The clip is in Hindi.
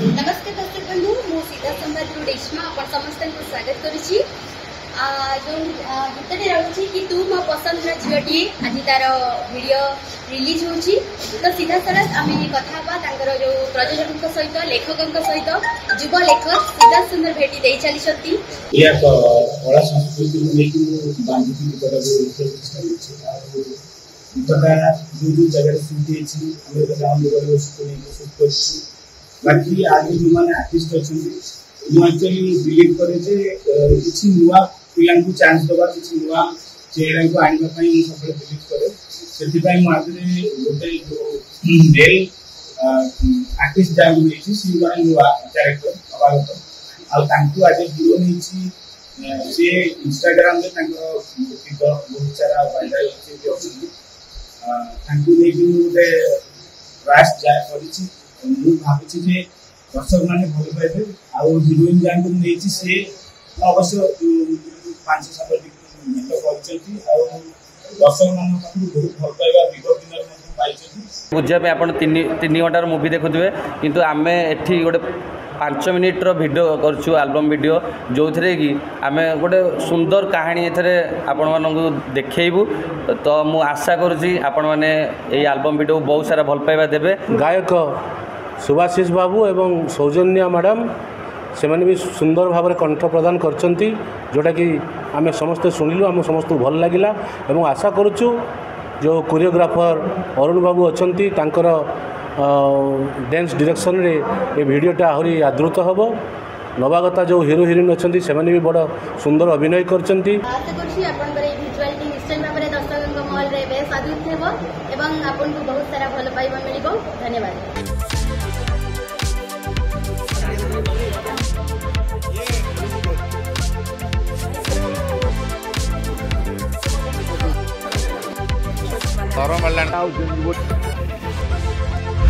नमस्ते दर्शक बंधु मु सीधा संवाद रेशमा आपण समस्त को स्वागत करुच्ची। जो गीतटी रही कि तू मो पसंद झीटी आज तार वीडियो रिलीज होची तो सीधा सारा आम कथा जो प्रयोजक सहित लेखक सहित युवा लेखक सिद्धार्थ सुंदर भेटी दे चली कला संस्कृति जो जगह बाकी आज जो मैंने आर्टिस्ट अच्छा मुझे बिलीव करे किसी नुआ पिला चांस दवा किसी नुआ चेहरा को आने सब बिलीव करे से मुझे गोटे मेल आर्टिस्ट जहाँ नहीं सी जन नुआ क्यारेक्टर अवागत आज हिरो नहीं सी इंस्टाग्राम बहुत सारा वायरल अच्छी गोटे प्रयास कर भावी दर्शक मैंने भल पाइबे हिरोइन जहाँ नहीं सी अवश्य 5-7 गीत कर दर्शक मान बहुत भल पाइबा विगत दिन पाई बुझापी आप 3 घंटार मुवी देखुए किंतु आम एठी गोटे 5 मिनिट्र भिडियो करछु एल्बम वीडियो जो थे कि आम गोटे सुंदर कहानी एथरे आपण मानू देखु तो मु आशा करुँची आपण मैंने ये एल्बम वीडियो बहुत सारा भल पाइबा देबे। गायक सुभाषिष बाबू एवं सौजन्या मैडम से मैंने भी सुंदर भाव में कंठ प्रदान करछंती जोटा कि आम समस्ते शुणिलु आम समस्त भल लगिला एवं आशा करुचु जो कोरियोग्राफर अरुण बाबू अच्छंती तांकर डांस डायरेक्शन रे ये वीडियोटा आहरी आदृत होबो। नवागता जो हीरो हिरोइन अच्छंती से भी बड़ सुंदर अभिनय करछंती। आशा करछि आपन रे विजुअलिटी निश्चय भाव में दर्शक महल रे बेस आदृत हेबो एवं आपन को बहुत सारा भल पाइबा मिलिबो। धन्यवाद। Toro Malan